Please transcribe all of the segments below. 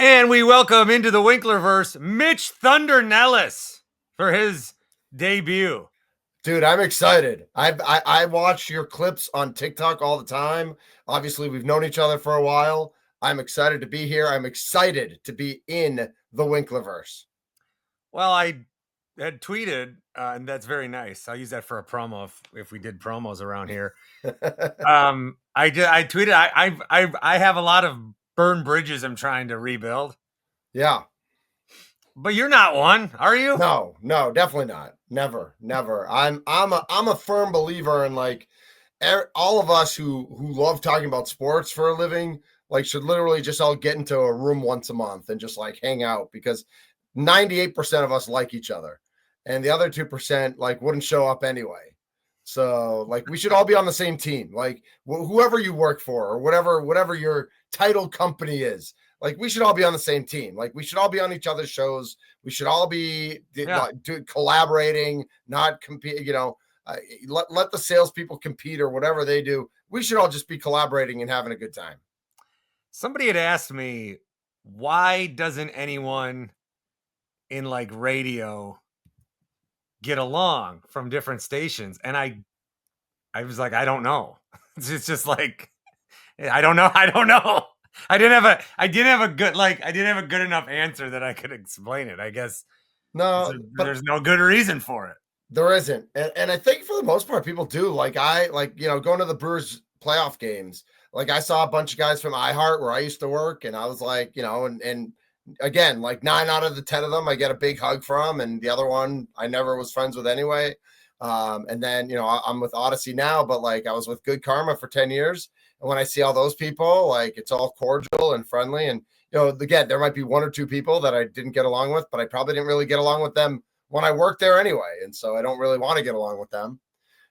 And we welcome into the Winklerverse Mitch Thunder Nelles for his debut. Dude, I'm excited. I watch your clips on TikTok all the time. Obviously, we've known each other for a while. I'm excited to be here. I'm excited to be in the Winklerverse. Well, I had tweeted, and that's very nice. I'll use that for a promo if we did promos around here. I tweeted. I have a lot of burned bridges I'm trying to rebuild. Yeah. But you're not one, are you? No, definitely not. Never. I'm a firm believer in like all of us who love talking about sports for a living, like should literally just all get into a room once a month and just like hang out, because 98% of us like each other and the other 2% like wouldn't show up anyway. So like we should all be on the same team, like whoever you work for or whatever your title company is. Like we should all be on the same team. Like we should all be on each other's shows. We should all be collaborating, not compete. Let the salespeople compete or whatever they do. We should all just be collaborating and having a good time. Somebody had asked me, why doesn't anyone in like radio get along from different stations? And I was like, I don't know. It's just like, I don't know. I didn't have a good enough answer that I could explain it. I guess there's no good reason for it. There isn't. And I think for the most part, people do. Like going to the Brewers playoff games. Like I saw a bunch of guys from iHeart where I used to work, and I was like, and again, like 9 out of the 10 of them, I get a big hug from, and the other one I never was friends with anyway. And then, I'm with Odyssey now, but like I was with Good Karma for 10 years. And when I see all those people, like it's all cordial and friendly. And, again, there might be 1 or 2 people that I didn't get along with, but I probably didn't really get along with them when I worked there anyway. And so I don't really want to get along with them.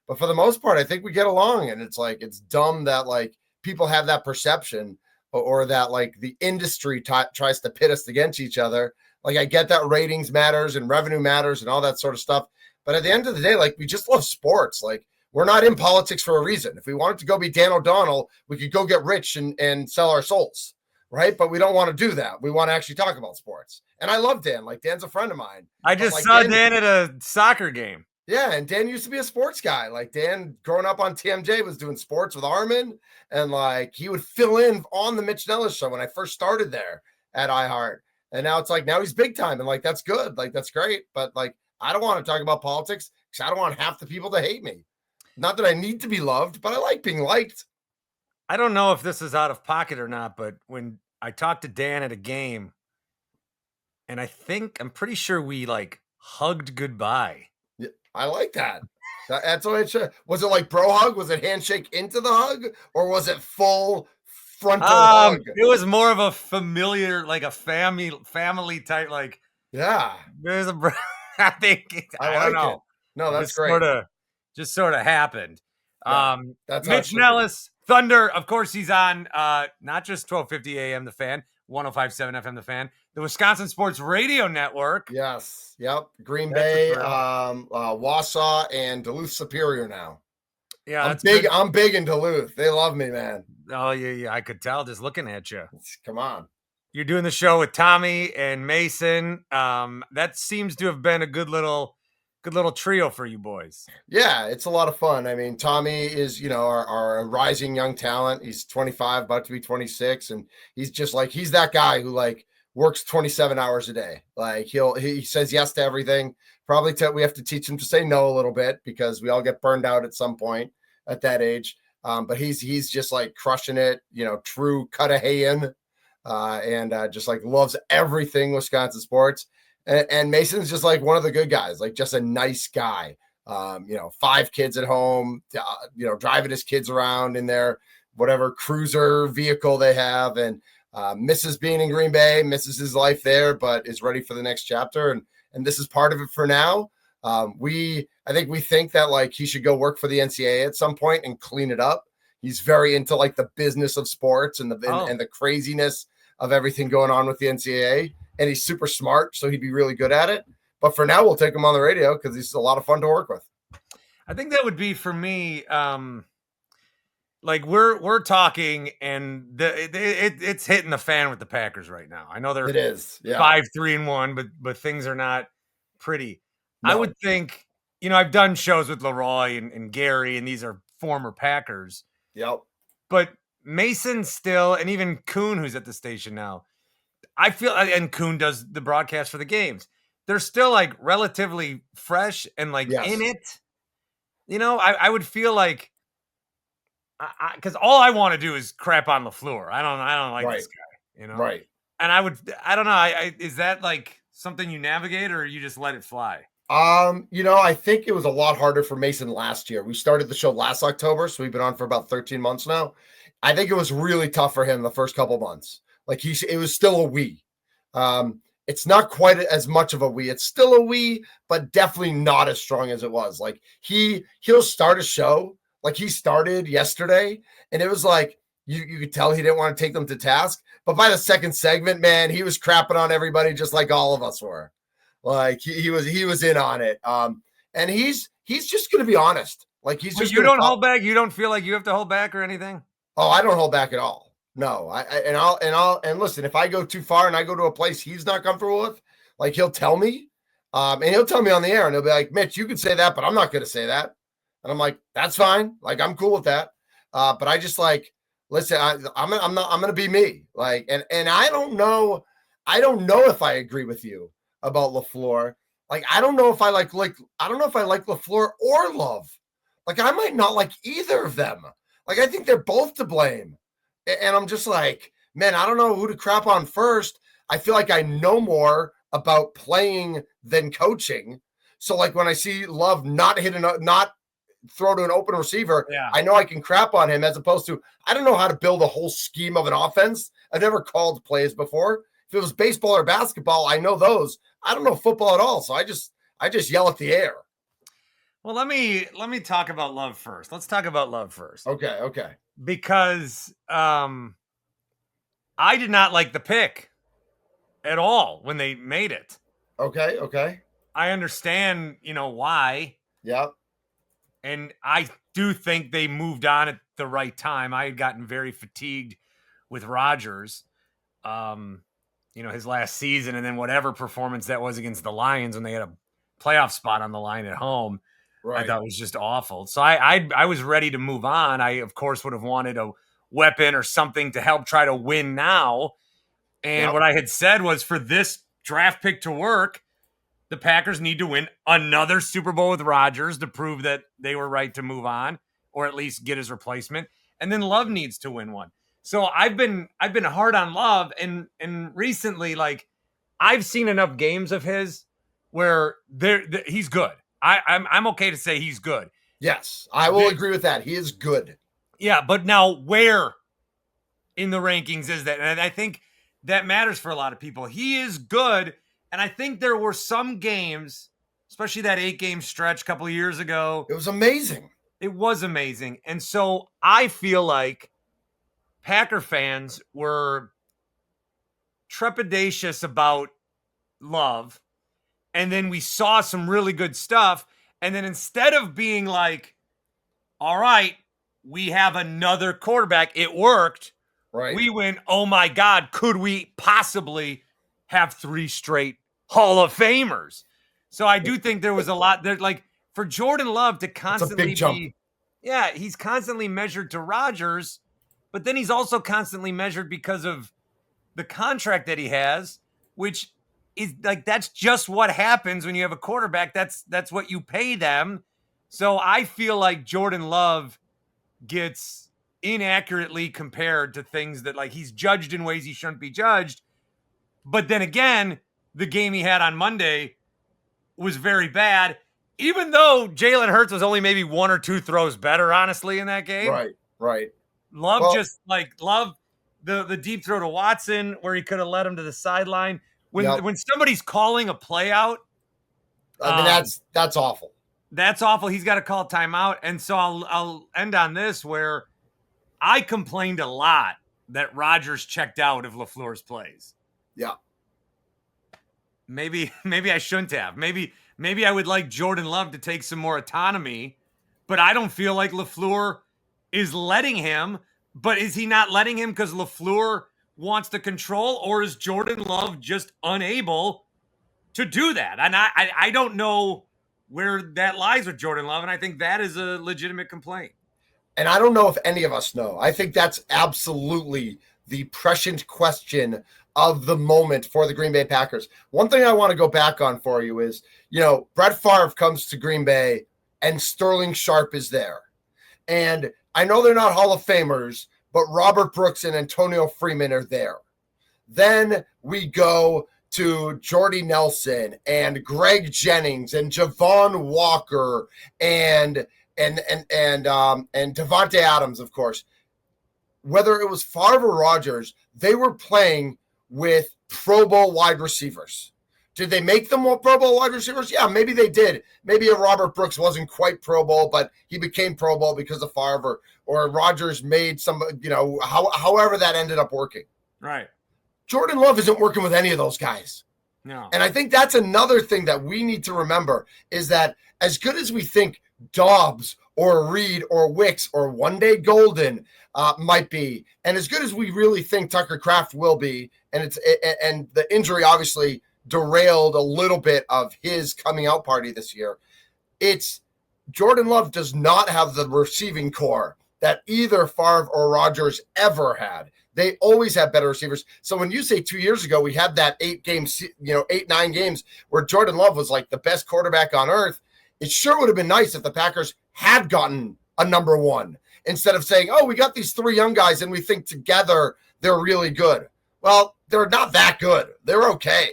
But for the most part, I think we get along. And it's like, it's dumb that like people have that perception or that like the industry tries to pit us against each other. Like I get that ratings matters and revenue matters and all that sort of stuff. But at the end of the day, like we just love sports. Like we're not in politics for a reason. If we wanted to go be Dan O'Donnell, we could go get rich and sell our souls, right? But we don't want to do that. We want to actually talk about sports. And I love Dan. Like Dan's a friend of mine. I just saw Dan at a soccer game. Yeah, and Dan used to be a sports guy. Like Dan, growing up on TMJ, was doing sports with Armin, and like he would fill in on the Mitch Nelles show when I first started there at iHeart. And now it's like now he's big time, and like that's good, like that's great. But like I don't want to talk about politics because I don't want half the people to hate me. Not that I need to be loved, but I like being liked. I don't know if this is out of pocket or not, but when I talked to Dan at a game, and I'm pretty sure we like hugged goodbye. Yeah, I like that. That's what it should. Was it like bro hug? Was it handshake into the hug, or was it full frontal hug? It was more of a familiar, like a family type. Like there's a. I think I don't know. It. No, that's great. Just sort of happened. Yeah, that's Mitch Nelles, Thunder. Of course, he's on not just 1250 AM The Fan, 105.7 FM The Fan, the Wisconsin Sports Radio Network. Yes. Yep. Green Bay, Wausau, and Duluth Superior now. Yeah, I'm big. Good. I'm big in Duluth. They love me, man. Oh yeah. I could tell just looking at you. Come on. You're doing the show with Tommy and Mason. That seems to have been a good little trio for you boys. Yeah, it's a lot of fun. I mean, Tommy is, our rising young talent. He's 25, about to be 26. And he's just like, he's that guy who like works 27 hours a day. Like he says yes to everything. Probably we have to teach him to say no a little bit because we all get burned out at some point at that age. But he's just like crushing it, true Cudahayan. And just like loves everything Wisconsin sports. And Mason's just like one of the good guys, like just a nice guy. 5 kids at home, driving his kids around in their whatever cruiser vehicle they have, and misses being in Green Bay, misses his life there, but is ready for the next chapter. And this is part of it for now. I think that like he should go work for the NCAA at some point and clean it up. He's very into like the business of sports and the craziness of everything going on with the NCAA. And he's super smart, so he'd be really good at it. But for now, we'll take him on the radio because he's a lot of fun to work with. I think that would be for me. like we're talking, and it's hitting the fan with the Packers right now. I know they're It is. Yeah. 5-3-1, but things are not pretty. I would No. think, I've done shows with Leroy and Gary, and these are former Packers, Yep. but Mason still, and even Kuhn, who's at the station now, I feel, and Kuhn does the broadcast for the games. They're still like relatively fresh and like in Yes. it. I would feel like, because all I want to do is crap on LaFleur. I don't like Right. this guy, Right. and I don't know. Is that like something you navigate, or you just let it fly? I think it was a lot harder for Mason last year. We started the show last October, so we've been on for about 13 months now. I think it was really tough for him the first couple months. Like it was still a we. It's not quite as much of a we. It's still a we, but definitely not as strong as it was. Like he'll start a show, like he started yesterday, and it was like you could tell he didn't want to take them to task. But by the second segment, man, he was crapping on everybody just like all of us were. Like he was in on it. And he's just gonna be honest. Like he's But just you gonna don't hold back. You don't feel like you have to hold back or anything. Oh, I don't hold back at all. No, and listen, if I go too far and I go to a place he's not comfortable with, like he'll tell me, and he'll tell me on the air, and he'll be like, Mitch, you can say that, but I'm not gonna say that. And I'm like, that's fine. Like I'm cool with that. But I just like, listen, I'm gonna be me. Like, and I don't know if I agree with you about LaFleur. Like, I don't know if I like LaFleur or Love. Like, I might not like either of them. Like, I think they're both to blame. And I'm just like, man, I don't know who to crap on first. I feel like I know more about playing than coaching. So, like, when I see Love not throw to an open receiver, Yeah. I know I can crap on him, as opposed to, I don't know how to build a whole scheme of an offense. I've never called plays before. If it was baseball or basketball, I know those. I don't know football at all. So I just yell at the air. Well, let me talk about Love first. Let's talk about Love first. Okay. Because I did not like the pick at all when they made it. Okay. I understand, why. Yep. And I do think they moved on at the right time. I had gotten very fatigued with Rodgers, his last season, and then whatever performance that was against the Lions when they had a playoff spot on the line at home. Right. I thought was just awful. So I was ready to move on. I, of course, would have wanted a weapon or something to help try to win now. And what I had said was, for this draft pick to work, the Packers need to win another Super Bowl with Rodgers to prove that they were right to move on, or at least get his replacement. And then Love needs to win one. So I've been hard on Love, and recently, like, I've seen enough games of his where he's good. I'm okay to say he's good. Yes, I will agree with that. He is good. Yeah, but now where in the rankings is that? And I think that matters for a lot of people. He is good, and I think there were some games, especially that 8-game stretch a couple of years ago. It was amazing. It was amazing. And so I feel like Packer fans were trepidatious about Love, and then we saw some really good stuff. And then instead of being like, all right, we have another quarterback, it worked. Right. We went, oh my God, could we possibly have 3 straight Hall of Famers? So I do think there was a lot there. Like, for Jordan Love to constantly be, he's constantly measured to Rodgers, but then he's also constantly measured because of the contract that he has, which is like, that's just what happens when you have a quarterback. That's what you pay them. So I feel like Jordan Love gets inaccurately compared to things that, like, he's judged in ways he shouldn't be judged. But then again, the game he had on Monday was very bad, even though Jalen Hurts was only maybe 1 or 2 throws better, honestly, in that game. Right. Love the deep throw to Watson where he could have led him to the sideline. When somebody's calling a play out, I mean, that's awful. That's awful. He's got to call timeout. And so I'll end on this, where I complained a lot that Rodgers checked out of LaFleur's plays. Yeah. Maybe I shouldn't have. Maybe I would like Jordan Love to take some more autonomy, but I don't feel like LaFleur is letting him, but is he not letting him because LaFleur wants to control, or is Jordan Love just unable to do that? And I don't know where that lies with Jordan Love, and I think that is a legitimate complaint. And I don't know if any of us know. I think that's absolutely the prescient question of the moment for the Green Bay Packers. One thing I want to go back on for you is, Brett Favre comes to Green Bay and Sterling Sharp is there. And I know they're not Hall of Famers, but Robert Brooks and Antonio Freeman are there. Then we go to Jordy Nelson and Greg Jennings and Javon Walker and Devontae Adams, of course. Whether it was Favre or Rodgers, they were playing with Pro Bowl wide receivers. Did they make them more Pro Bowl wide receivers? Yeah, maybe they did. Maybe a Robert Brooks wasn't quite Pro Bowl, but he became Pro Bowl because of Favre, or Rodgers made some, however that ended up working. Right. Jordan Love isn't working with any of those guys. No. And I think that's another thing that we need to remember is that as good as we think Dobbs or Reed or Wicks or One Day Golden might be, and as good as we really think Tucker Kraft will be, and the injury obviously derailed a little bit of his coming out party this year, it's Jordan Love does not have the receiving core that either Favre or Rodgers ever had. They always have better receivers. So when you say 2 years ago, we had that 9 games where Jordan Love was like the best quarterback on earth, it sure would have been nice if the Packers had gotten a number one instead of saying, oh, we got these 3 young guys and we think together they're really good. Well, they're not that good. They're okay.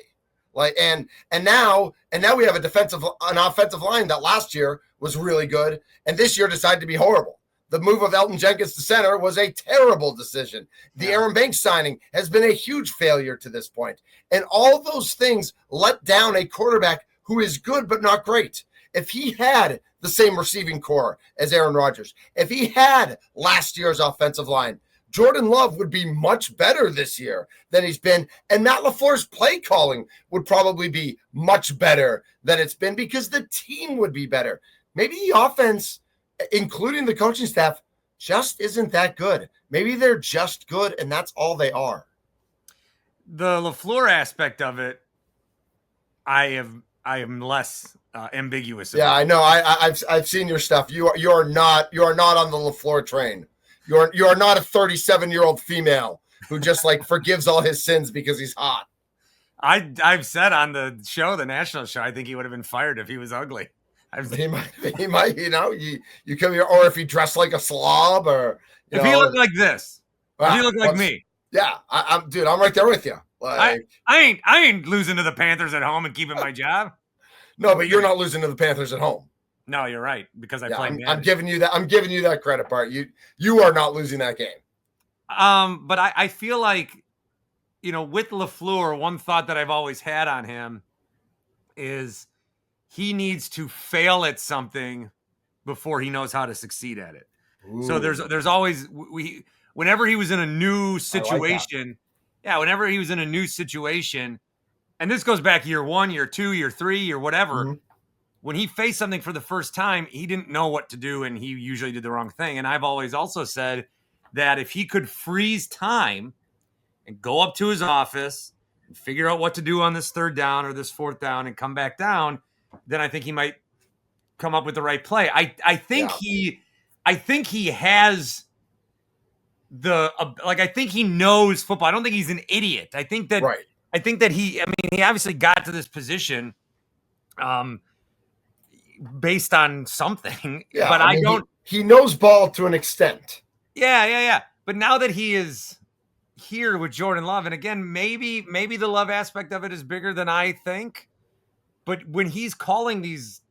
And now we have an offensive line that last year was really good and this year decided to be horrible. The move of Elton Jenkins to center was a terrible decision. The Aaron Banks signing has been a huge failure to this point. And all of those things let down a quarterback who is good but not great. If he had the same receiving core as Aaron Rodgers, if he had last year's offensive line, Jordan Love would be much better this year than he's been. And Matt LaFleur's play calling would probably be much better than it's been because the team would be better. Maybe the offense, including the coaching staff, just isn't that good. Maybe they're just good, and that's all they are. The LaFleur aspect of it, I am less ambiguous about. Yeah, I know. I've seen your stuff. You are not on the LaFleur train. You are not a 37-year-old female who just like forgives all his sins because he's hot. I've said on the show, the national show, I think he would have been fired if he was ugly. He might, you come here, or if he dressed like a slob, or if he looked like this, if he looked like me. Yeah, I'm right there with you. Like, I ain't losing to the Panthers at home and keeping my job. No, but you're not losing to the Panthers at home. No, you're right, because I played. I'm giving you that. I'm giving you that credit, Bart. You are not losing that game. But I feel like, with LaFleur, one thought that I've always had on him is he needs to fail at something before he knows how to succeed at it. Ooh. So there's always whenever he was in a new situation, whenever he was in a new situation, and this goes back year 1, year 2, year 3, year whatever. Mm-hmm. When he faced something for the first time, he didn't know what to do, and he usually did the wrong thing. And I've always also said that if he could freeze time and go up to his office and figure out what to do on this 3rd down or this 4th down and come back down, then I think he might come up with the right play. I think he has I think he knows football. I don't think he's an idiot. I think that he obviously got to this position based on something, but he knows ball to an extent. Yeah. But now that he is here with Jordan Love, and again, maybe the Love aspect of it is bigger than I think, but when he's calling these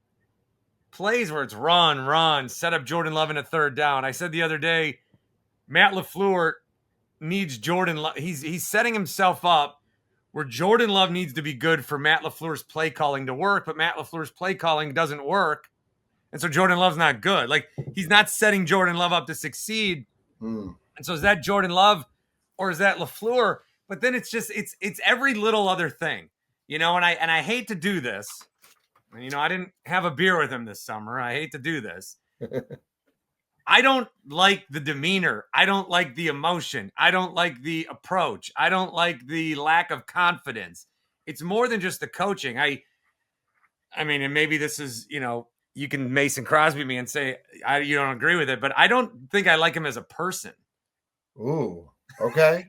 plays where it's run, set up Jordan Love in a 3rd down, I said the other day, Matt LaFleur needs Jordan Love. He's setting himself up where Jordan Love needs to be good for Matt LaFleur's play calling to work, but Matt LaFleur's play calling doesn't work. And so Jordan Love's not good. Like, he's not setting Jordan Love up to succeed. And so is that Jordan Love or is that LaFleur? But then it's every little other thing, and I hate to do this. I didn't have a beer with him this summer. I hate to do this. I don't like the demeanor. I don't like the emotion. I don't like the approach. I don't like the lack of confidence. It's more than just the coaching. I mean, and maybe this is, you can Mason Crosby me and say you don't agree with it, but I don't think I like him as a person. Ooh, okay.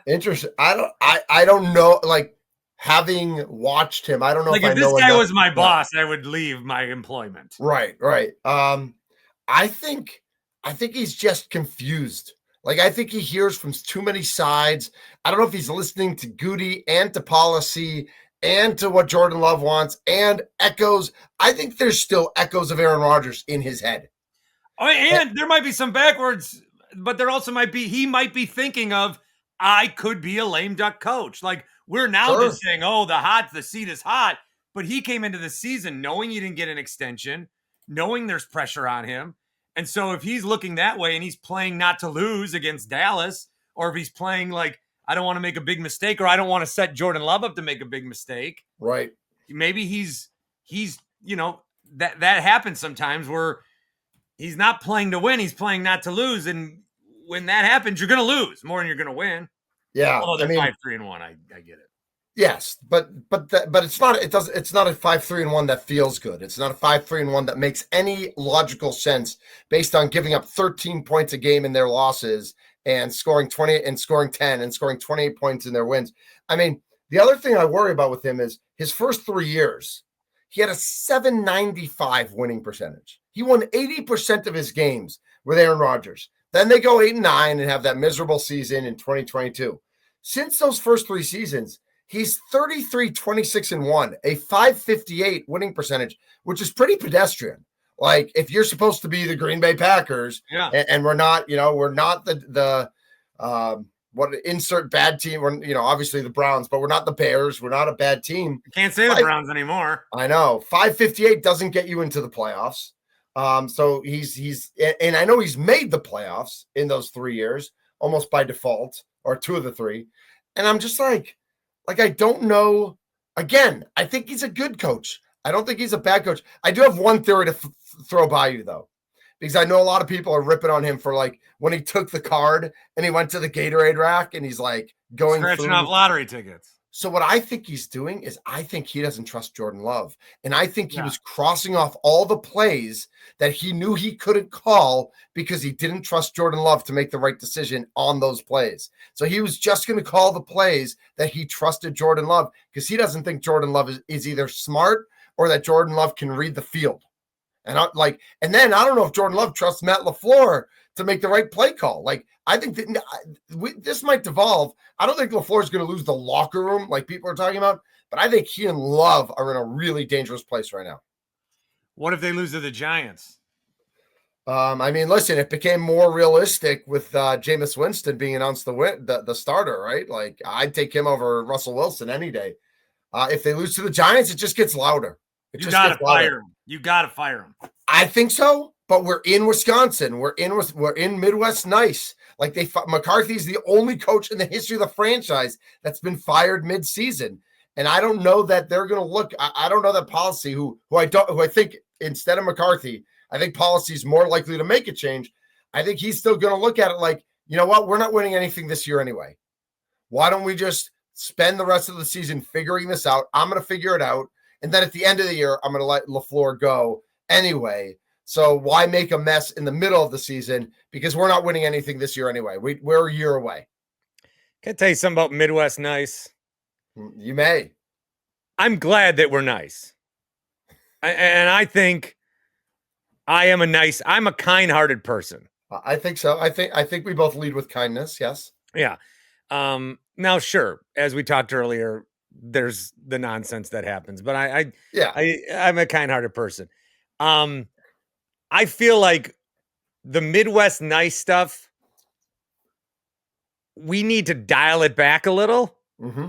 Interesting. I don't know, like, having watched him, I don't know Like, if I if this know guy enough. was my boss, I would leave my employment. Right. I think he's just confused. Like, I think he hears from too many sides. I don't know if he's listening to Goody and to policy and to what Jordan Love wants and echoes. I think there's still echoes of Aaron Rodgers in his head. Oh, and there might be some backwards, but there also he might be thinking of, I could be a lame duck coach. Like, we're now just saying, oh, the seat is hot. But he came into the season knowing he didn't get an extension, knowing there's pressure on him. And so if he's looking that way and he's playing not to lose against Dallas, or if he's playing like, I don't want to make a big mistake, or I don't want to set Jordan Love up to make a big mistake. Right. Maybe he's that happens sometimes where he's not playing to win, he's playing not to lose. And when that happens, you're going to lose more than you're going to win. Yeah. Although they're 5-3-1, I get it. Yes, but it's not. It's not a 5-3-1 that feels good. It's not a 5-3-1 that makes any logical sense based on giving up 13 points a game in their losses and scoring 20 and scoring 10 and scoring 28 points in their wins. I mean, the other thing I worry about with him is his first 3 years, he had a 795 winning percentage. He won 80% of his games with Aaron Rodgers. Then they go 8-9 and have that miserable season in 2022. Since those first 3 seasons, he's 33, 26, and 1, a 558 winning percentage, which is pretty pedestrian. Like, if you're supposed to be the Green Bay Packers, and we're not, we're not the insert bad team. We're, obviously the Browns, but we're not the Bears. We're not a bad team. You can't say the Browns anymore. I know. 558 doesn't get you into the playoffs. So he's, and I know he's made the playoffs in those 3 years, almost by default, or 2 of the 3. And I'm just like, I don't know. Again, I think he's a good coach. I don't think he's a bad coach. I do have one theory to throw by you, though, because I know a lot of people are ripping on him for, like, when he took the card and he went to the Gatorade rack and he's like scratching off lottery tickets. So what I think he's doing is I think he doesn't trust Jordan Love. And I think he was crossing off all the plays that he knew he couldn't call because he didn't trust Jordan Love to make the right decision on those plays. So he was just going to call the plays that he trusted Jordan Love because he doesn't think Jordan Love is either smart or that Jordan Love can read the field. And then I don't know if Jordan Love trusts Matt LaFleur to make the right play call. Like, I think that this might devolve. I don't think LaFleur is going to lose the locker room like people are talking about, but I think he and Love are in a really dangerous place right now. What if they lose to the Giants? I mean, listen, it became more realistic with Jameis Winston being announced the starter, right? Like, I'd take him over Russell Wilson any day. If they lose to the Giants, it just gets louder. You got to fire him. You got to fire him. I think so, but we're in Wisconsin. We're in Midwest nice. Like, McCarthy's the only coach in the history of the franchise that's been fired mid-season. And I don't know that they're going to look. I don't know that policy who I think instead of McCarthy, I think policy is more likely to make a change. I think he's still going to look at it like, you know what? We're not winning anything this year anyway. Why don't we just spend the rest of the season figuring this out? I'm going to figure it out. And then at the end of the year, I'm going to let LaFleur go anyway. So why make a mess in the middle of the season? Because we're not winning anything this year anyway. We're a year away. Can I tell you something about Midwest nice? You may. I'm glad that we're nice. And I think I'm a kind-hearted person. I think so. I think we both lead with kindness. Yes. Yeah. Now, sure, as we talked earlier, there's the nonsense that happens, but I'm a kind-hearted person. I feel like the Midwest nice stuff, we need to dial it back a little. Mm-hmm.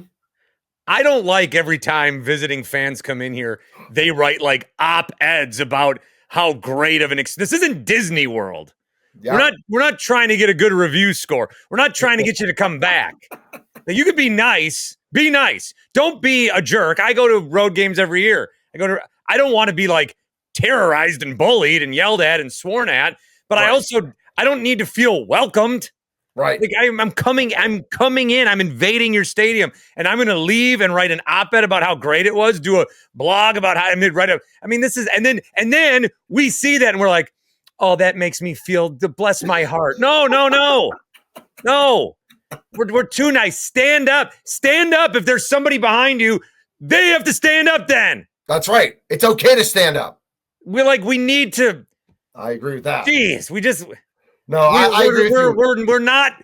I don't like every time visiting fans come in here, they write like op-eds about how great of this isn't Disney World. Yeah. We're not trying to get a good review score. We're not trying to get you to come back. Now, you can be nice. Be nice. Don't be a jerk. I go to road games every year. I don't want to be like terrorized and bullied and yelled at and sworn at. but Right. I don't need to feel welcomed. Right. Like I'm coming in, I'm invading your stadium, and I'm going to leave and write an op-ed about how great it was, do a blog about how this is, and then we see that and we're like, oh, that makes me feel bless my heart. No. We're too nice. Stand up. If there's somebody behind you, they have to stand up then. That's right. It's okay to stand up. We need to. I agree with that. Geez, I agree with you. We're not.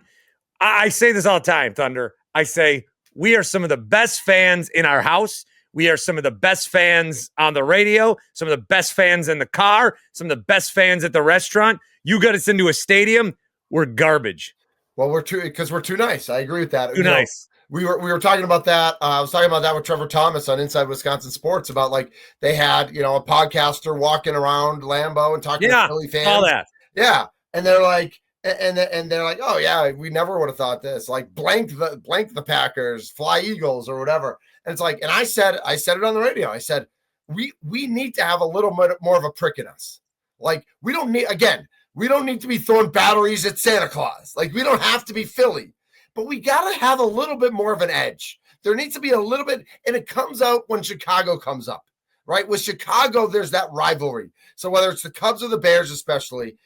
I say this all the time, Thunder. I say we are some of the best fans in our house. We are some of the best fans on the radio, some of the best fans in the car, some of the best fans at the restaurant. You got us into a stadium, we're garbage. Well, we're too nice. I agree with that. Too nice. We were talking about that. I was talking about that with Trevor Thomas on Inside Wisconsin Sports about they had, a podcaster walking around Lambeau and talking to Philly fans. All that. Yeah. And they're like, and they're like, oh yeah, we never would have thought this. Blank the Packers, fly Eagles or whatever. And it's and I said it on the radio. I said, we need to have a little bit more of a prick in us. We don't need to be throwing batteries at Santa Claus. We don't have to be Philly, but we got to have a little bit more of an edge. There needs to be a little bit, and it comes out when Chicago comes up, right? With Chicago, there's that rivalry. So whether it's the Cubs or the Bears, especially,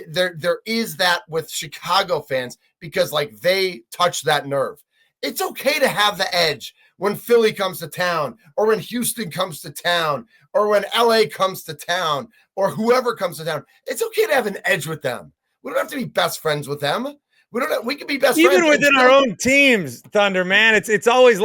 there is that with Chicago fans because they touch that nerve. It's okay to have the edge when Philly comes to town or when Houston comes to town or when LA comes to town or whoever comes to town. It's okay to have an edge with them. We don't have to be best friends with them. We can be best friends. Even within our own teams, Thunder, man. It's always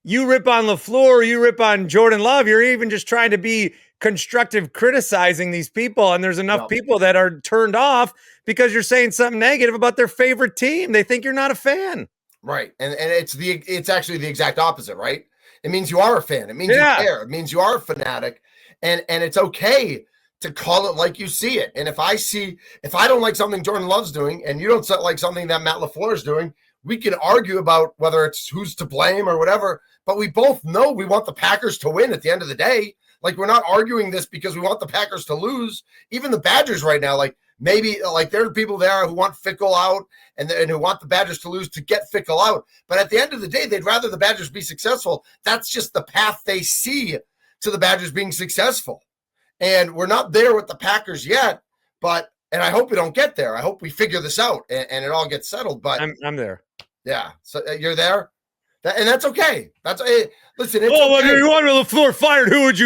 you rip on LaFleur, you rip on Jordan Love. You're even just trying to be constructive criticizing these people, and there's enough people that are turned off because you're saying something negative about their favorite team. They think you're not a fan. Right. And it's actually the exact opposite, right? It means you are a fan. It means you care. It means you are a fanatic. And it's okay to call it like you see it. And if I don't like something Jordan Love's doing and you don't like something that Matt LaFleur is doing, we can argue about whether it's who's to blame or whatever, but we both know we want the Packers to win at the end of the day. We're not arguing this because we want the Packers to lose. Even the Badgers right now, maybe there are people there who want Fickle out and who want the Badgers to lose to get Fickle out. But at the end of the day, they'd rather the Badgers be successful. That's just the path they see to the Badgers being successful. And we're not there with the Packers yet, and I hope we don't get there. I hope we figure this out and it all gets settled. But I'm there. Yeah. So you're there? And that's okay. Listen. It's okay. You want LaFleur fired? Who would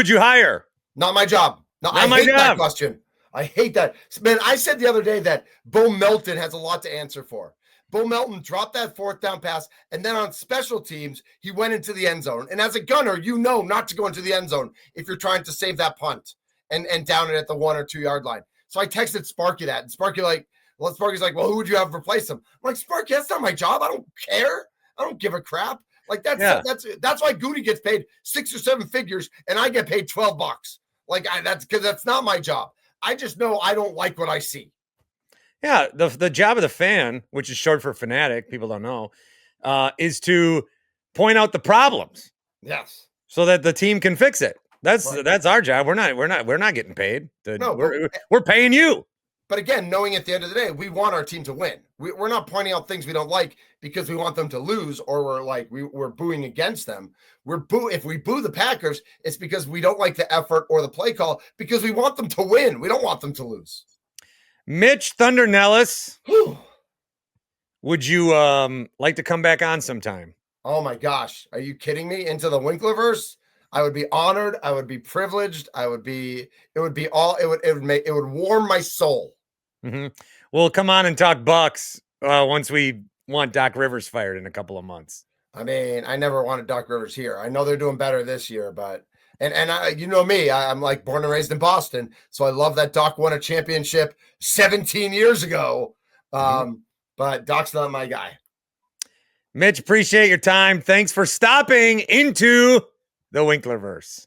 you hire? Not my job. No, I hate that question. I hate that. Man, I said the other day that Bo Melton has a lot to answer for. Bo Melton dropped that fourth down pass, and then on special teams, he went into the end zone. And as a gunner, not to go into the end zone if you're trying to save that punt and down it at the 1 or 2 yard line. So I texted Sparky that, and Sparky's like, well, who would you have replace him? I'm like, Sparky, that's not my job. I don't care. I don't give a crap. That's why Goody gets paid 6 or 7 figures and I get paid $12. That's because that's not my job. I just know I don't like what I see. Yeah, the job of the fan, which is short for fanatic, people don't know, is to point out the problems. Yes. So that the team can fix it. That's our job. We're not getting paid. We're paying you. But again, knowing at the end of the day, we want our team to win. We're not pointing out things we don't like because we want them to lose, or we're booing against them. If we boo the Packers, it's because we don't like the effort or the play call because we want them to win. We don't want them to lose. Mitch Thunder Nelles, would you like to come back on sometime? Oh my gosh, are you kidding me? Into the Winklerverse? I would be honored. I would be privileged. It would warm my soul. Mm-hmm. Well, come on and talk Bucks once we want Doc Rivers fired in a couple of months. I mean, I never wanted Doc Rivers here. I know they're doing better this year, but and I, you know me, I'm born and raised in Boston, so I love that Doc won a championship 17 years ago. But Doc's not my guy. Mitch, appreciate your time. Thanks for stopping into the Winklerverse.